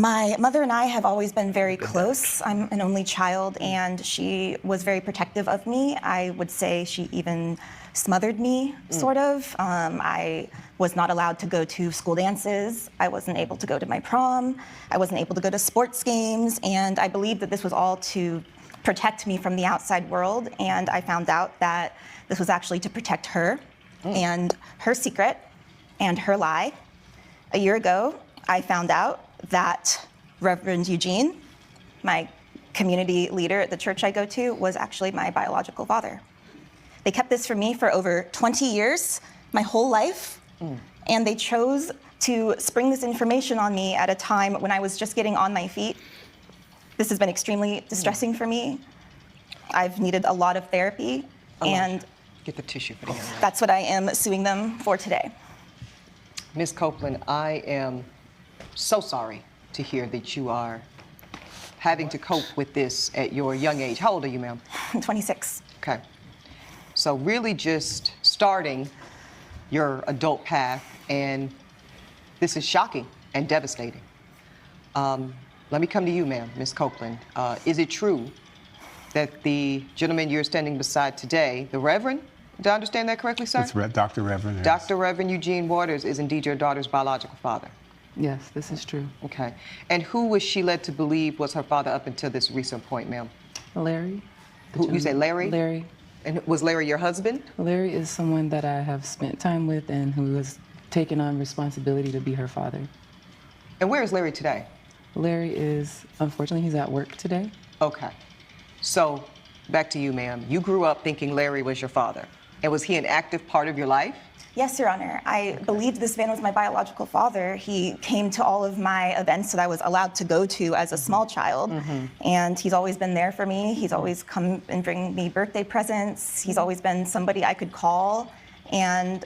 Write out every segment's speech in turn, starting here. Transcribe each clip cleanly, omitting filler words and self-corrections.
My mother and I have always been very close. I'm an only child, and she was very protective of me. I would say she even smothered me, sort of. I was not allowed to go to school dances. I wasn't able to go to my prom. I wasn't able to go to sports games, and I believed that this was all to protect me from the outside world, and I found out that this was actually to protect her and her secret and her lie. A year ago, I found out that Reverend Eugene, my community leader at the church I go to, was actually my biological father. They kept this from me for over 20 years, my whole life, and they chose to spring this information on me at a time when I was just getting on my feet. This has been extremely distressing for me. I've needed a lot of therapy, and get the tissue for the area. That's what I am suing them for today. Ms. Copeland, I am so sorry to hear that you are having to cope with this at your young age. How old are you, ma'am? I'm 26. Okay. So really just starting your adult path, and this is shocking and devastating. Let me come to you, ma'am, Ms. Copeland. Is it true that the gentleman you're standing beside today, the Reverend, did I understand that correctly, sir? It's Dr. Reverend. Yes. Dr. Reverend Eugene Waters is indeed your daughter's biological father? Yes, this is true. Okay. And who was she led to believe was her father up until this recent point, ma'am? Larry. Who, you say Larry? Larry. And was Larry your husband? Larry is someone that I have spent time with and who has taken on responsibility to be her father. And where is Larry today? Larry is, unfortunately, he's at work today. Okay. So, back to you, ma'am. You grew up thinking Larry was your father. And was he an active part of your life? Yes, Your Honor. I believed this man was my biological father. He came to all of my events that I was allowed to go to as a small child. And he's always been there for me. He's always come and bring me birthday presents. He's always been somebody I could call. And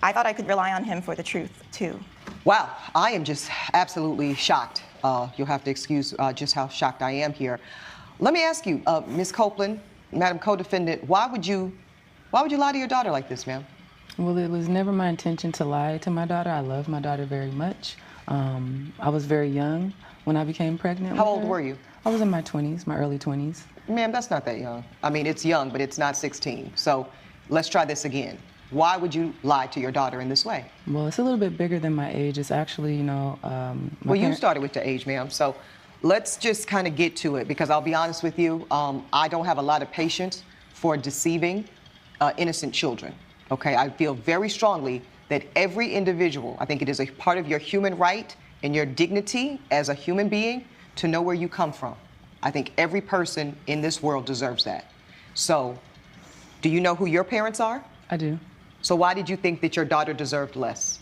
I thought I could rely on him for the truth, too. Wow, I am just absolutely shocked. You'll have to excuse just how shocked I am here. Let me ask you, Ms. Copeland, Madam Co-Defendant, why would you lie to your daughter like this, ma'am? Well, it was never my intention to lie to my daughter. I love my daughter very much. I was very young when I became pregnant. How old were you? I was in my 20s, my early 20s. Ma'am, that's not that young. I mean, it's young, but it's not 16. So let's try this again. Why would you lie to your daughter in this way? Well, it's a little bit bigger than my age. It's actually, you know, well, you started with the age, ma'am. So let's just kind of get to it, because I'll be honest with you, I don't have a lot of patience for deceiving innocent children. Okay, I feel very strongly that every individual, I think it is a part of your human right and your dignity as a human being to know where you come from. I think every person in this world deserves that. So, do you know who your parents are? I do. So why did you think that your daughter deserved less?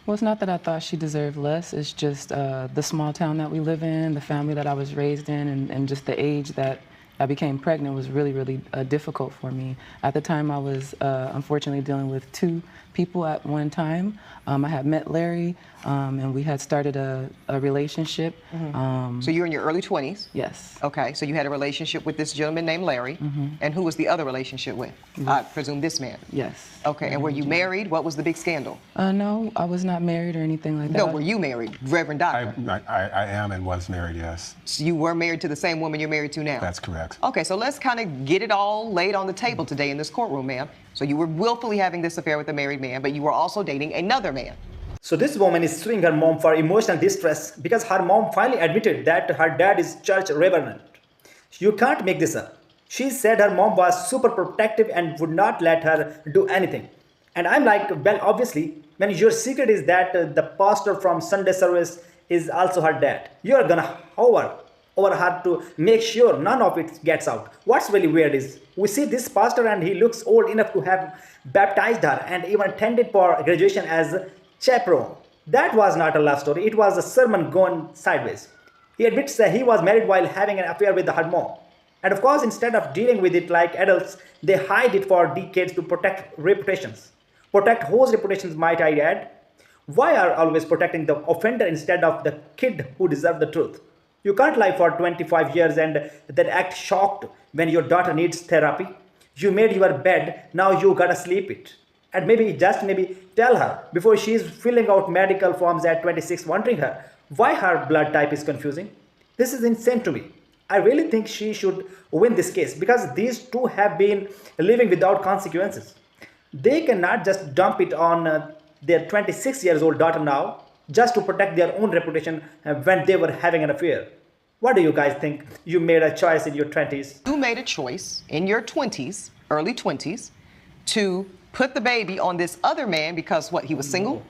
Well, it's not that I thought she deserved less. It's just the small town that we live in, the family that I was raised in, and just the age that I became pregnant was really, really difficult for me. At the time, I was unfortunately dealing with two people at one time. I had met Larry, and we had started a relationship. So you're in your early 20s? Yes. Okay, so you had a relationship with this gentleman named Larry. And who was the other relationship with? I presume this man? Yes. Okay, and were you married? What was the big scandal? No, I was not married or anything like that. No, were you married, Reverend Doctor? I am and was married, yes. So you were married to the same woman you're married to now? That's correct. Okay, so let's kind of get it all laid on the table today in this courtroom, ma'am. So you were willfully having this affair with a married man, but you were also dating another man. So this woman is suing her mom for emotional distress because her mom finally admitted that her dad is church reverend. You can't make this up. She said her mom was super protective and would not let her do anything. And I'm like, well, obviously, when your secret is that the pastor from Sunday service is also her dad, you're gonna hover over her to make sure none of it gets out. What's really weird is we see this pastor and he looks old enough to have baptized her and even attended for graduation as chaperone. That was not a love story. It was a sermon gone sideways. He admits that he was married while having an affair with her mom. And of course, instead of dealing with it like adults, they hide it for decades to protect reputations. Protect whose reputations, might I add? Why are always protecting the offender instead of the kid who deserves the truth? You can't lie for 25 years and then act shocked when your daughter needs therapy. You made your bed, now you gotta sleep it. And maybe tell her before she's filling out medical forms at 26, wondering her Why her blood type is confusing? This is insane to me. I really think she should win this case because these two have been living without consequences. They cannot just dump it on their 26 years old daughter now just to protect their own reputation when they were having an affair. What do you guys think? You made a choice in your 20s. You made a choice in your 20s, early 20s, to put the baby on this other man because what, he was single?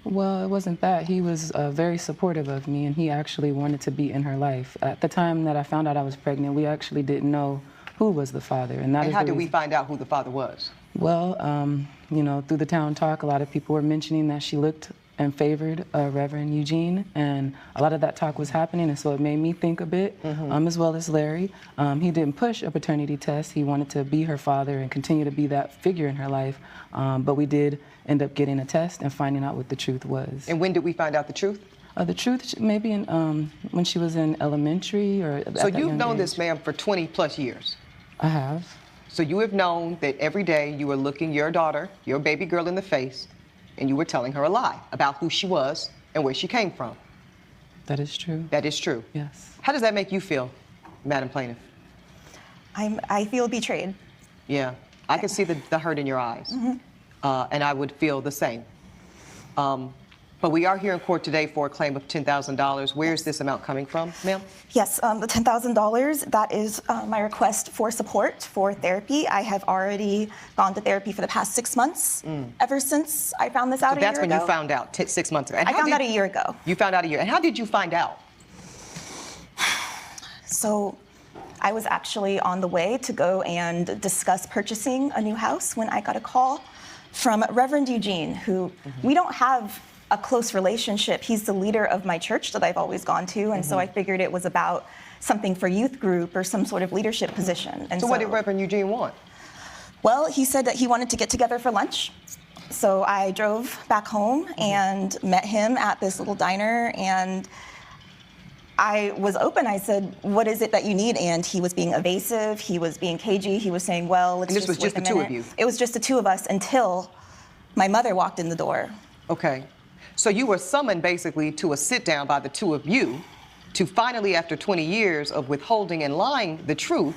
Well, it wasn't that. He was very supportive of me, and he actually wanted to be in her life. At the time that I found out I was pregnant, we actually didn't know who was the father. And How did we find out who the father was? Well, you know, through the town talk, a lot of people were mentioning that she looked and favored Reverend Eugene, and a lot of that talk was happening, and so it made me think a bit, as well as Larry. He didn't push a paternity test. He wanted to be her father and continue to be that figure in her life, but we did end up getting a test and finding out what the truth was. And when did we find out the truth? The truth, maybe in, when she was in elementary or at So that you've young known age. this man for 20 plus years. I have. So you have known that every day you were looking your daughter, your baby girl in the face, and you were telling her a lie about who she was and where she came from. That is true. That is true. Yes. How does that make you feel, Madam Plaintiff? I feel betrayed. Yeah, I can see the hurt in your eyes, and I would feel the same. But we are here in court today for a claim of $10,000. Where is this amount coming from, ma'am? Yes, the $10,000, that is my request for support for therapy. I have already gone to therapy for the past 6 months, ever since I found this out a year ago. That's when you found out, 6 months ago. And I how found did- out a year ago. You found out a year. And how did you find out? So I was actually on the way to go and discuss purchasing a new house when I got a call from Reverend Eugene, who we don't have a close relationship. He's the leader of my church that I've always gone to, and so I figured it was about something for youth group or some sort of leadership position. And So what did Reverend Eugene want? Well, he said that he wanted to get together for lunch. So I drove back home and met him at this little diner, and I was open. I said, "What is it that you need?" And he was being evasive. He was being cagey. He was saying, "Well, let's And this just was just wait a the two of minute." you? It was just the two of us until my mother walked in the door. Okay. So you were summoned basically to a sit down by the two of you to finally, after 20 years of withholding and lying the truth,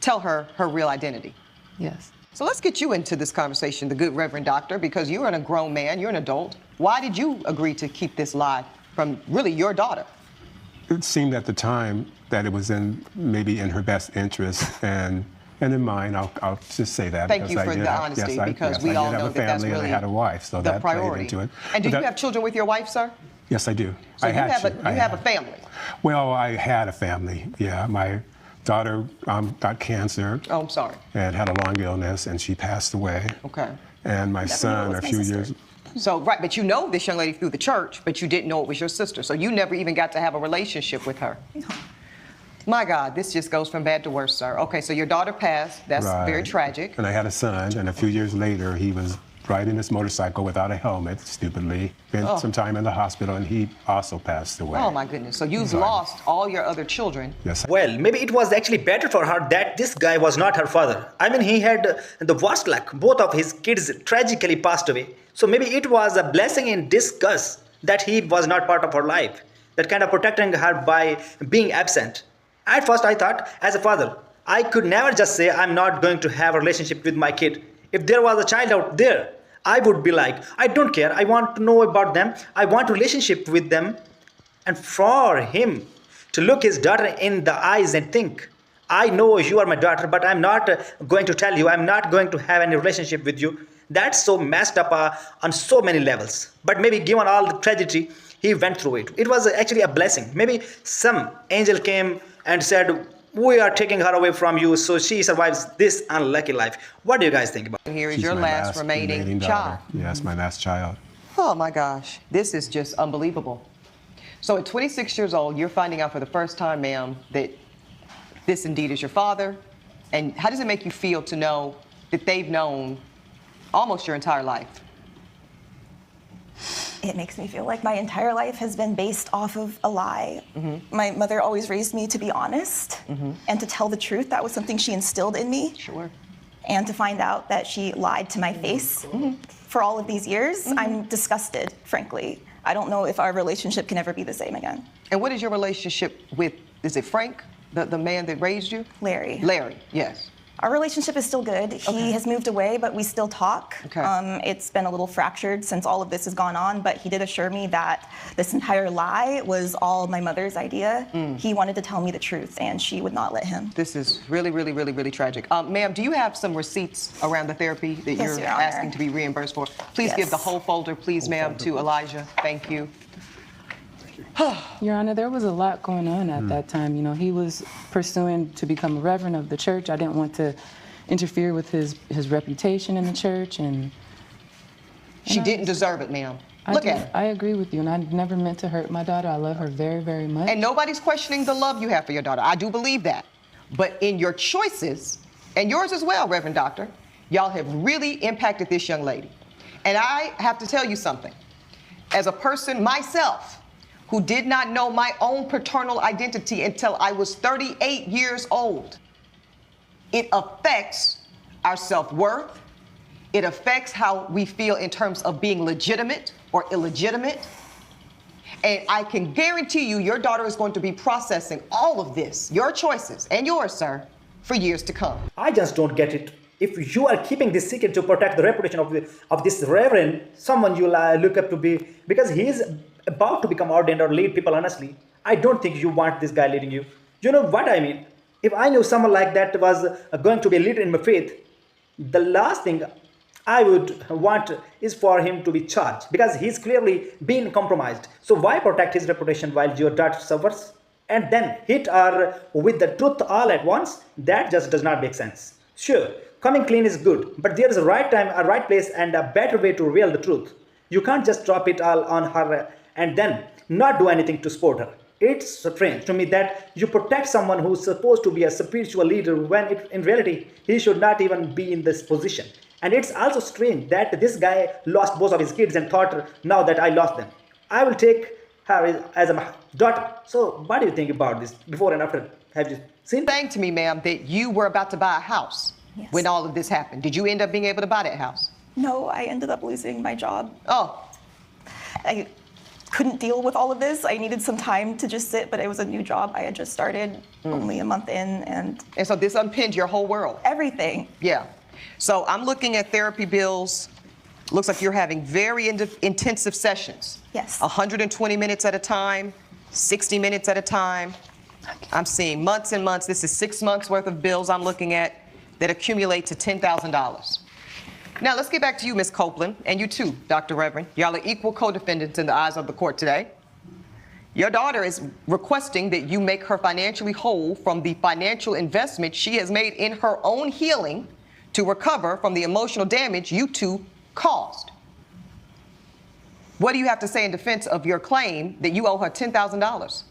tell her her real identity. Yes. So let's get you into this conversation, the good Reverend Doctor, because you're a grown man, you're an adult. Why did you agree to keep this lie from really your daughter? It seemed at the time that it was maybe in her best interest and in mine. I'll just say that. Thank because you I for did the have- honesty, yes, because yes, we I all did have know a that that's family really and I had a wife, so the that priority. played into it. And do But you have children with your wife, sir? Yes, I do. So I you had have, to. you have a family. Well, I had a family. Yeah, my daughter got cancer Oh, I'm sorry. and had a long illness, and she passed away. Okay. And my knew it son, was a my few sister. years. So, right, but you know this young lady through the church, but you didn't know it was your sister. So you never even got to have a relationship with her. My God, this just goes from bad to worse, sir. Okay, so your daughter passed. That's very Right. tragic. And I had a son, and a few years later, he was riding his motorcycle without a helmet, stupidly. Spent some time in the hospital, and he also passed away. Oh, my goodness. So you've Sorry. lost all your other children. Yes. Well, maybe it was actually better for her that this guy was not her father. I mean, he had the worst luck. Both of his kids tragically passed away. So maybe it was a blessing in disguise that he was not part of her life, that kind of protecting her by being absent. At first, I thought, as a father, I could never just say I'm not going to have a relationship with my kid. If there was a child out there, I would be like, I don't care. I want to know about them. I want a relationship with them. And for him to look his daughter in the eyes and think, I know you are my daughter, but I'm not going to tell you. I'm not going to have any relationship with you. That's so messed up on so many levels. But maybe given all the tragedy he went through it, it was actually a blessing. Maybe some angel came and said, we are taking her away from you so she survives this unlucky life. What do you guys think about it? Here is She's your my last remaining daughter. child. Yes, my last child. Oh, my gosh. This is just unbelievable. So at 26 years old, you're finding out for the first time, ma'am, that this indeed is your father. And how does it make you feel to know that they've known almost your entire life? It makes me feel like my entire life has been based off of a lie. My mother always raised me to be honest and to tell the truth. That was something she instilled in me. Sure. And to find out that she lied to my face for all of these years, I'm disgusted, frankly. I don't know if our relationship can ever be the same again. And what is your relationship with, is it Frank, the man that raised you? Larry. Larry, yes. Our relationship is still good. He has moved away, but we still talk. Okay. It's been a little fractured since all of this has gone on, but he did assure me that this entire lie was all my mother's idea. He wanted to tell me the truth, and she would not let him. This is really, really, really, really tragic. Ma'am, do you have some receipts around the therapy that Yes, you're Your Honor. asking to be reimbursed for? Please give Yes. the whole folder, please, ma'am, to Elijah. Thank you. Your Honor, there was a lot going on at that time. You know, he was pursuing to become a reverend of the church. I didn't want to interfere with his reputation in the church, and She I- didn't deserve it, ma'am. I Look do- at her. I agree with you, and I never meant to hurt my daughter. I love her very, very much. And nobody's questioning the love you have for your daughter. I do believe that. But in your choices, and yours as well, Reverend Doctor, y'all have really impacted this young lady. And I have to tell you something. As a person myself, who did not know my own paternal identity until I was 38 years old, it affects our self-worth. It affects how we feel in terms of being legitimate or illegitimate. And I can guarantee you your daughter is going to be processing all of this, your choices and yours, sir, for years to come. I just don't get it. If you are keeping this secret to protect the reputation of this reverend, someone you look up to be, because he is about to become ordained or lead people honestly, I don't think you want this guy leading you. You know what I mean? If I knew someone like that was going to be a leader in my faith, the last thing I would want is for him to be charged, because he's clearly been compromised. So why protect his reputation while your daughter suffers? And then hit her with the truth all at once? That just does not make sense. Sure, coming clean is good, but there is a right time, a right place, and a better way to reveal the truth. You can't just drop it all on her and then not do anything to support her. It's strange to me that you protect someone who's supposed to be a spiritual leader when in reality he should not even be in this position. And it's also strange that this guy lost both of his kids and thought, now that I lost them, I will take her as a daughter. So what do you think about this before and after? Have you seen? Saying to me, ma'am, that you were about to buy a house Yes. when all of this happened. Did you end up being able to buy that house? No, I ended up losing my job. Oh, I couldn't deal with all of this. I needed some time to just sit, but it was a new job. I had just started only a month in, and and so this unpinned your whole world. everything. Yeah. So I'm looking at therapy bills. Looks like you're having very intensive sessions. Yes. 120 minutes at a time, 60 minutes at a time. I'm seeing months and months. This is 6 months worth of bills I'm looking at that accumulate to $10,000. Now let's get back to you, Ms. Copeland, and you too, Dr. Reverend. Y'all are equal co-defendants in the eyes of the court today. Your daughter is requesting that you make her financially whole from the financial investment she has made in her own healing to recover from the emotional damage you two caused. What do you have to say in defense of your claim that you owe her $10,000?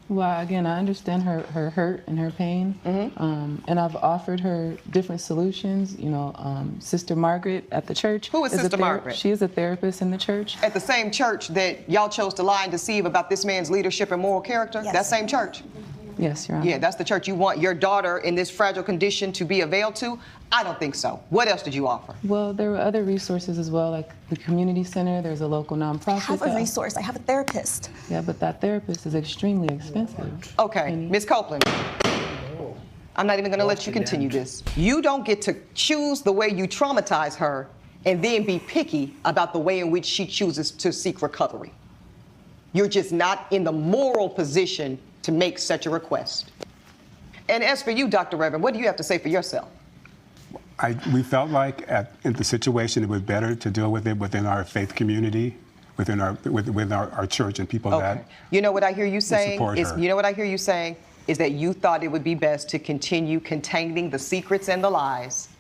Well, again, I understand her hurt and her pain, and I've offered her different solutions. You know, Sister Margaret at the church. Who is a Sister Margaret? She is a therapist in the church. At the same church that y'all chose to lie and deceive about this man's leadership and moral character? Yes. That same church? Yes, Your Honor. Yeah, that's the church you want your daughter in this fragile condition to be availed to? I don't think so. What else did you offer? Well, there were other resources as well, like the community center. There's a local nonprofit. I have a resource. I have a therapist. Yeah, but that therapist is extremely expensive. Okay, Penny. Ms. Copeland. I'm not even gonna let you continue this. You don't get to choose the way you traumatize her and then be picky about the way in which she chooses to seek recovery. You're just not in the moral position to make such a request. And as for you, Dr. Reverend, what do you have to say for yourself? We felt like in the situation, it was better to deal with it within our faith community, within our church and people that. You know what I hear you saying support is, her. you know what I hear you saying is that you thought it would be best to continue containing the secrets and the lies,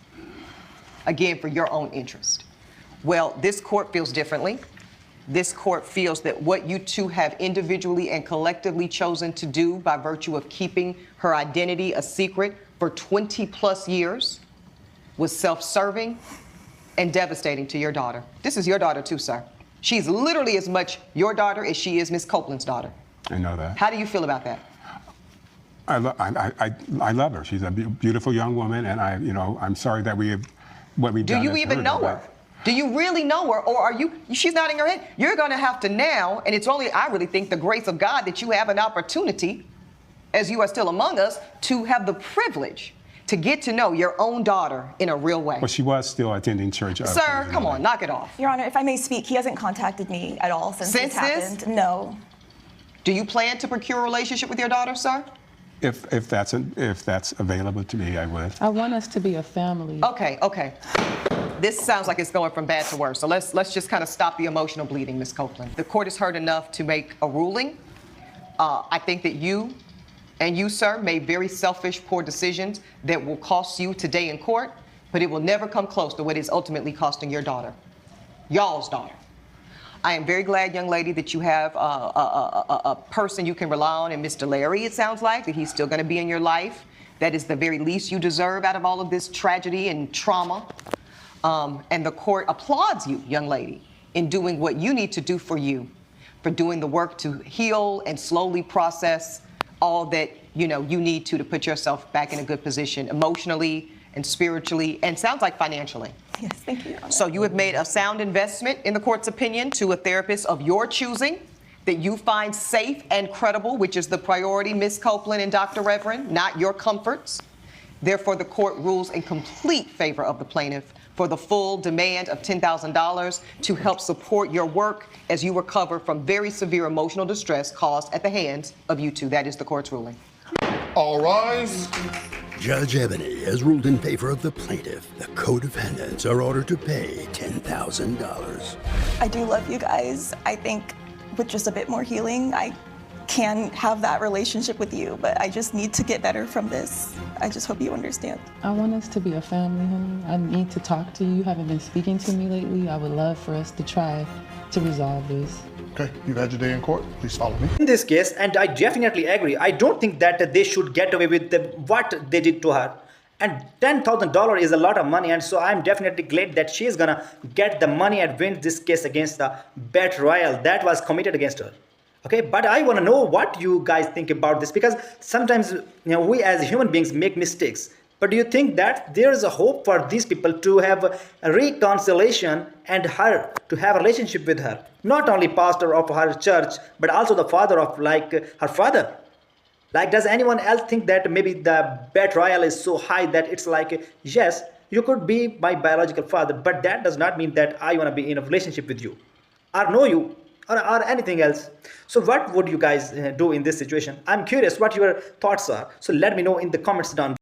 again, for your own interest. Well, this court feels differently. This court feels that what you two have individually and collectively chosen to do by virtue of keeping her identity a secret for 20 plus years was self-serving and devastating to your daughter. This is your daughter too, sir. She's literally as much your daughter as she is Miss Copeland's daughter. I know that. How do you feel about that? I love her. She's a beautiful young woman, and I'm sorry that what we've Do done. you has even hurt know but her? Do you really know her, or are you? She's nodding her head. You're going to have to now, and it's only, I really think, the grace of God that you have an opportunity, as you are still among us, to have the privilege to get to know your own daughter in a real way. Well, she was still attending church. Sir, come on, knock it off. Your Honor, if I may speak, he hasn't contacted me at all since Since this this? happened. No. Do you plan to procure a relationship with your daughter, sir? If that's available to me, I would. I want us to be a family. Okay. This sounds like it's going from bad to worse. So let's just kind of stop the emotional bleeding, Ms. Copeland. The court has heard enough to make a ruling. I think that you, sir, made very selfish, poor decisions that will cost you today in court, but it will never come close to what is ultimately costing your daughter, y'all's daughter. I am very glad, young lady, that you have a person you can rely on, and Mr. Larry, it sounds like, that he's still going to be in your life. That is the very least you deserve out of all of this tragedy and trauma. And the court applauds you, young lady, in doing what you need to do for you, for doing the work to heal and slowly process all that you need to put yourself back in a good position emotionally and spiritually, and sounds like financially. Yes, thank you, Your Honor. So you have made a sound investment, in the court's opinion, to a therapist of your choosing that you find safe and credible, which is the priority, Ms. Copeland and Dr. Reverend, not your comforts. Therefore, the court rules in complete favor of the plaintiff for the full demand of $10,000 to help support your work as you recover from very severe emotional distress caused at the hands of you two. That is the court's ruling. All rise. Judge Ebony has ruled in favor of the plaintiff. The co-defendants are ordered to pay $10,000. I do love you guys. I think with just a bit more healing, I can have that relationship with you, but I just need to get better from this. I just hope you understand. I want us to be a family, honey. I need to talk to you. You haven't been speaking to me lately. I would love for us to try to resolve this. Okay, you've had your day in court. Please follow me. In this case, and I definitely agree, I don't think that they should get away with what they did to her. And $10,000 is a lot of money, and so I'm definitely glad that she is gonna get the money and win this case against the betrayal that was committed against her. Okay, but I want to know what you guys think about this, because sometimes we as human beings make mistakes. But do you think that there is a hope for these people to have a reconciliation and her to have a relationship with her? Not only pastor of her church, but also the father of her father. Like, does anyone else think that maybe the betrayal is so high that it's like, yes, you could be my biological father, but that does not mean that I want to be in a relationship with you or know you or anything else. So what would you guys do in this situation? I'm curious what your thoughts are. So let me know in the comments down below.